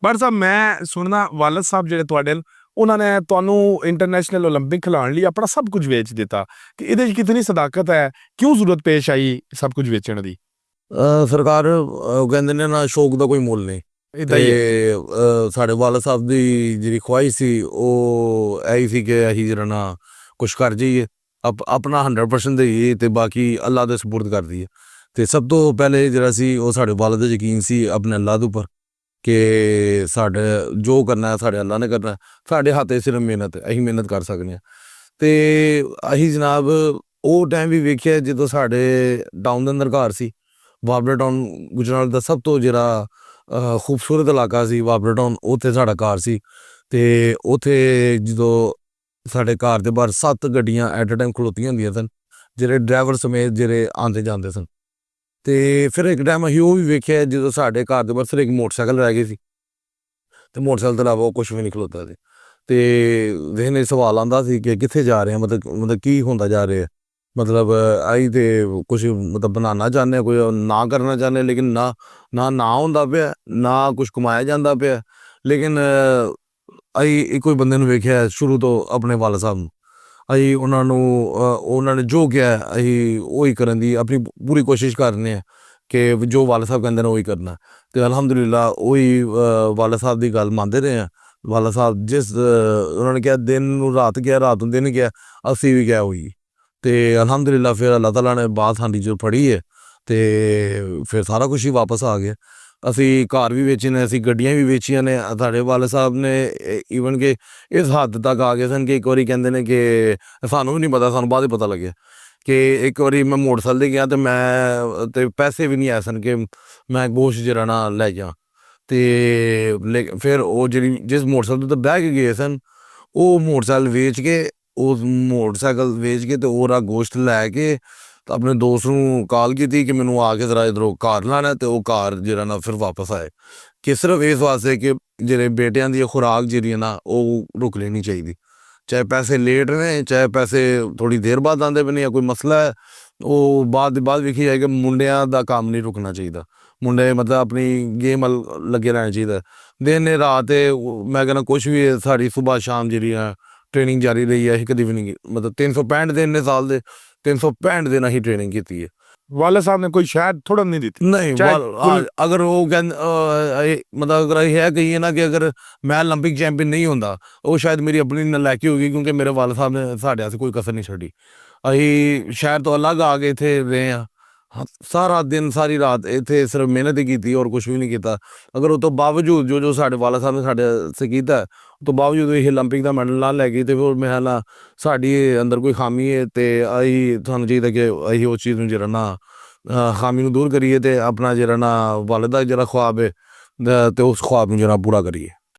ਪਰ ਸਾਹਿਬ ਮੈਂ ਸੁਣਨਾ ਵਾਲਦ ਸਾਹਿਬ ਜਿਹੜੇ ਤੁਹਾਡੇ ਉਹਨਾਂ ਨੇ ਤੁਹਾਨੂੰ ਇੰਟਰਨੈਸ਼ਨਲ ਓਲੰਪਿਕ ਖਿਲਾਉਣ ਲਈ ਆਪਣਾ ਸਭ ਕੁਝ ਵੇਚ ਦਿੱਤਾ ਕਿ ਇਹਦੇ 'ਚ ਕਿਤਨੀ ਸਦਾਕਤ ਹੈ, ਕਿਉਂ ਜ਼ਰੂਰਤ ਪੇਸ਼ ਆਈ ਸਭ ਕੁਝ ਵੇਚਣ ਦੀ? ਸਰਕਾਰ ਉਹ ਕਹਿੰਦੇ ਨੇ ਨਾ, ਸ਼ੌਕ ਦਾ ਕੋਈ ਮੁੱਲ ਨਹੀਂ। ਇਦਾਂ ਹੀ ਹੈ। ਤੇ ਸਾਡੇ ਵਾਲਦ ਸਾਹਿਬ ਦੀ ਜਿਹੜੀ ਖੁਆਇਸ਼ ਸੀ ਉਹ ਇਹੀ ਸੀ ਕਿ ਅਸੀਂ ਜਿਹੜਾ ਨਾ ਕੁਛ ਕਰ ਜਾਈਏ, ਆਪਣਾ 100% ਦੇਈਏ ਤੇ ਬਾਕੀ ਅੱਲਾ ਦੇ ਸਪੁਰਦ ਕਰ ਦਈਏ। ਤੇ ਸਭ ਤੋਂ ਪਹਿਲੇ ਜਿਹੜਾ ਸੀ ਉਹ ਸਾਡੇ ਵਾਲਦ ਦਾ ਯਕੀਨ ਸੀ ਆਪਣੇ ਅੱਲਾ ਦੇ ਉੱਪਰ ਕਿ ਸਾਡੇ ਜੋ ਕਰਨਾ ਹੈ ਸਾਡੇ ਅੱਲਾ ਨੇ ਕਰਨਾ। ਸਾਡੇ ਹੱਥ 'ਚ ਸਿਰਫ ਮਿਹਨਤ ਹੈ, ਅਸੀਂ ਮਿਹਨਤ ਕਰ ਸਕਦੇ ਹਾਂ। ਤੇ ਅਸੀਂ ਜਨਾਬ ਉਹ ਟਾਈਮ ਵੀ ਵੇਖਿਆ ਜਦੋਂ ਸਾਡੇ ਟਾਊਨ ਦੇ ਅੰਦਰ ਘਰ ਸੀ। ਬਾਬਰਾ ਟਾਊਨ ਗੁਜਰਾਤ ਦਾ ਸਭ ਤੋਂ ਜਿਹੜਾ ਖੂਬਸੂਰਤ ਇਲਾਕਾ ਸੀ ਬਾਬਰਾ ਟਾਊਨ, ਉੱਥੇ ਸਾਡਾ ਘਰ ਸੀ। ਤੇ ਉੱਥੇ ਜਦੋਂ ਸਾਡੇ ਘਰ ਦੇ ਬਾਹਰ 7 ਗੱਡੀਆਂ ਐਟ ਅ ਟਾਈਮ ਖਲੋਤੀਆਂ ਹੁੰਦੀਆਂ ਸਨ, ਜਿਹੜੇ ਡਰਾਈਵਰ ਸਮੇਤ ਜਿਹੜੇ ਆਉਂਦੇ ਜਾਂਦੇ ਸਨ। ਤੇ ਫਿਰ ਇੱਕ ਟਾਈਮ ਅਸੀਂ ਉਹ ਵੀ ਵੇਖਿਆ ਜਦੋਂ ਸਾਡੇ ਘਰ ਦੇ ਬਾਹਰ ਸਿਰਫ ਇੱਕ ਮੋਟਰਸਾਈਕਲ ਰਹਿ ਗਏ ਸੀ ਤੇ ਮੋਟਰਸਾਈਕਲ ਤੋਂ ਇਲਾਵਾ ਉਹ ਕੁਛ ਵੀ ਨਹੀਂ ਖਲੋਤਾ ਸੀ। ਤੇ ਜਿਹਨੇ ਸਵਾਲ ਆਉਂਦਾ ਸੀ ਕਿ ਕਿੱਥੇ ਜਾ ਰਹੇ ਆ, ਮਤਲਬ ਕੀ ਹੁੰਦਾ ਜਾ ਰਿਹਾ, ਮਤਲਬ ਅਸੀਂ ਤੇ ਕੁਛ ਮਤਲਬ ਬਣਾਉਣਾ ਚਾਹੁੰਦੇ, ਕੋਈ ਨਾ ਕਰਨਾ ਚਾਹੁੰਦੇ, ਲੇਕਿਨ ਨਾ ਹੁੰਦਾ ਪਿਆ, ਨਾ ਕੁਛ ਕਮਾਇਆ ਜਾਂਦਾ ਪਿਆ। ਲੇਕਿਨ ਅਸੀਂ ਇੱਕੋ ਹੀ ਬੰਦੇ ਨੂੰ ਵੇਖਿਆ ਸ਼ੁਰੂ ਤੋਂ, ਆਪਣੇ ਵਾਲਦ ਸਾਹਿਬ ਨੂੰ। ਅਸੀਂ ਉਹਨਾਂ ਨੇ ਜੋ ਕਿਹਾ ਅਸੀਂ ਉਹੀ ਕਰਨ ਦੀ ਆਪਣੀ ਪੂਰੀ ਕੋਸ਼ਿਸ਼ ਕਰ ਰਹੇ ਹਾਂ ਕਿ ਜੋ ਵਾਲਦ ਸਾਹਿਬ ਕਹਿੰਦੇ ਨੇ ਉਹੀ ਕਰਨਾ। ਤੇ ਅਲਹਮਦੁਲਿਲਾ ਉਹੀ ਵਾਲਦ ਸਾਹਿਬ ਦੀ ਗੱਲ ਮੰਨਦੇ ਰਹੇ ਹਾਂ। ਵਾਲਦ ਸਾਹਿਬ ਜਿਸ ਉਹਨਾਂ ਨੇ ਕਿਹਾ ਦਿਨ ਨੂੰ ਰਾਤ ਕਿਹਾ, ਰਾਤ ਨੂੰ ਦਿਨ ਕਿਹਾ, ਅਸੀਂ ਵੀ ਕਿਹਾ ਉਹੀ। ਤੇ ਅਲਹਮਦੁਲਿਲਾ ਫਿਰ ਅੱਲਾਹ ਤਾਲਾ ਨੇ ਬਾਤ ਸਾਡੀ ਜੋ ਫੜੀ ਹੈ ਤੇ ਫਿਰ ਸਾਰਾ ਕੁਛ ਹੀ ਵਾਪਸ ਆ ਗਿਆ। ਅਸੀਂ ਘਰ ਵੀ ਵੇਚੇ ਨੇ, ਅਸੀਂ ਗੱਡੀਆਂ ਵੀ ਵੇਚੀਆਂ ਨੇ। ਸਾਡੇ ਵਾਲਦ ਸਾਹਿਬ ਨੇ ਈਵਨ ਕਿ ਇਸ ਹੱਦ ਤੱਕ ਆ ਗਏ ਸਨ ਕਿ ਇੱਕ ਵਾਰੀ ਕਹਿੰਦੇ ਨੇ ਕਿ ਸਾਨੂੰ ਵੀ ਨਹੀਂ ਪਤਾ, ਸਾਨੂੰ ਬਾਅਦ ਹੀ ਪਤਾ ਲੱਗਿਆ ਕਿ ਇੱਕ ਵਾਰੀ ਮੈਂ ਮੋਟਰਸਾਈਕਲ 'ਤੇ ਗਿਆ ਤੇ ਮੈਂ ਤੇ ਪੈਸੇ ਵੀ ਨਹੀਂ ਆਏ ਸਨ ਕਿ ਮੈਂ ਗੋਸ਼ਤ ਜਿਹੜਾ ਨਾ ਲੈ ਜਾ। ਤੇ ਫਿਰ ਉਹ ਜਿਹੜੀ ਜਿਸ ਮੋਟਰਸਾਈਕਲ 'ਤੇ ਬਹਿ ਕੇ ਗਏ ਸਨ, ਉਹ ਮੋਟਰਸਾਈਕਲ ਵੇਚ ਕੇ ਤੇ ਉਹਦਾ ਗੋਸ਼ਤ ਲੈ ਕੇ ਤਾਂ ਆਪਣੇ ਦੋਸਤ ਨੂੰ ਕਾਲ ਕੀਤੀ ਕਿ ਮੈਨੂੰ ਆ ਕੇ ਜ਼ਰਾ ਇੱਧਰੋਂ ਘਰ ਲਾਣਾ। ਤੇ ਉਹ ਘਰ ਜਿਹੜਾ ਨਾ ਫਿਰ ਵਾਪਸ ਆਏ ਕਿ ਸਿਰਫ ਇਸ ਵਾਸਤੇ ਕਿ ਜਿਹੜੇ ਬੇਟਿਆਂ ਦੀ ਖੁਰਾਕ ਜਿਹੜੀ ਹੈ ਨਾ ਉਹ ਰੁਕ ਲੈਣੀ ਚਾਹੀਦੀ, ਚਾਹੇ ਪੈਸੇ ਲੇਟ ਨੇ, ਚਾਹੇ ਪੈਸੇ ਥੋੜ੍ਹੀ ਦੇਰ ਬਾਅਦ ਆਉਂਦੇ ਪਏ ਨੇ, ਜਾਂ ਕੋਈ ਮਸਲਾ ਹੈ ਉਹ ਬਾਅਦ ਵੇਖੀ ਜਾਏ ਕਿ ਮੁੰਡਿਆਂ ਦਾ ਕੰਮ ਨਹੀਂ ਰੁਕਣਾ ਚਾਹੀਦਾ। ਮੁੰਡੇ ਮਤਲਬ ਆਪਣੀ ਗੇਮ ਲੱਗੇ ਰਹਿਣਾ ਚਾਹੀਦਾ ਦਿਨ ਰਾਤ। ਮੈਂ ਕਹਿੰਦਾ ਕੁਛ ਵੀ ਸਾਡੀ ਸੁਬਾਹ ਸ਼ਾਮ ਜਿਹੜੀ ਆ ਟ੍ਰੇਨਿੰਗ ਜਾਰੀ ਰਹੀ ਹੈ। ਅਸੀਂ ਕਦੀ ਵੀ ਨਹੀਂ ਮਤਲਬ 365 ਦਿਨ ਨੇ ਸਾਲ ਦੇ 365 ਦਿਨ ਅਸੀਂ ਟ੍ਰੇਨਿੰਗ ਕੀਤੀ ਹੈ। ਵਾਲਦ ਸਾਹਿਬ ਨੇ ਕੋਈ ਸ਼ਾਇਦ ਥੋੜਾ ਨਹੀਂ ਦਿੱਤੀ? ਨਹੀਂ, ਅਗਰ ਉਹ ਕਹਿੰਦੇ ਮਤਲਬ ਅਗਰ ਇਹ ਹੈ ਕਹੀਏ ਨਾ ਕਿ ਅਗਰ ਮੈਂ ਓਲੰਪਿਕ ਚੈਂਪੀਅਨ ਨਹੀਂ ਹੁੰਦਾ, ਉਹ ਸ਼ਾਇਦ ਮੇਰੀ ਆਪਣੀ ਨਲਾਇਕੀ ਹੋ ਗਈ, ਕਿਉਂਕਿ ਮੇਰੇ ਵਾਲਦ ਸਾਹਿਬ ਨੇ ਸਾਡੇ ਵਾਸਤੇ ਕੋਈ ਕਸਰ ਨਹੀਂ ਛੱਡੀ। ਅਸੀਂ ਸ਼ਹਿਰ ਤੋਂ ਅਲੱਗ ਆ ਕੇ ਇੱਥੇ ਰਹੇ ਹਾਂ, ਸਾਰਾ ਦਿਨ ਸਾਰੀ ਰਾਤ ਇੱਥੇ ਸਿਰਫ ਮਿਹਨਤ ਹੀ ਕੀਤੀ ਔਰ ਕੁਛ ਵੀ ਨਹੀਂ ਕੀਤਾ। ਅਗਰ ਉਹ ਤੋਂ ਬਾਵਜੂਦ ਜੋ ਸਾਡੇ ਵਾਲਦ ਸਾਹਿਬ ਨੇ ਸਾਡੇ ਸੇ ਕੀਤਾ, ਉਹ ਤੋਂ ਬਾਵਜੂਦ ਇਹ ਓਲੰਪਿਕ ਦਾ ਮੈਡਲ ਨਾ ਲੈ ਗਈ ਤੇ ਫਿਰ ਮੈਂ ਨਾ ਸਾਡੀ ਅੰਦਰ ਕੋਈ ਖਾਮੀ ਹੈ। ਤੇ ਅਸੀਂ ਸਾਨੂੰ ਚਾਹੀਦਾ ਕਿ ਅਸੀਂ ਉਸ ਚੀਜ਼ ਨੂੰ ਜਿਹੜਾ ਨਾ ਖਾਮੀ ਨੂੰ ਦੂਰ ਕਰੀਏ ਤੇ ਆਪਣਾ ਜਿਹੜਾ ਨਾ ਵਾਲਦ ਦਾ ਜਿਹੜਾ ਖੁਆਬ ਹੈ ਤੇ ਉਸ ਖੁਆਬ ਨੂੰ ਜਿਹੜਾ ਪੂਰਾ ਕਰੀਏ।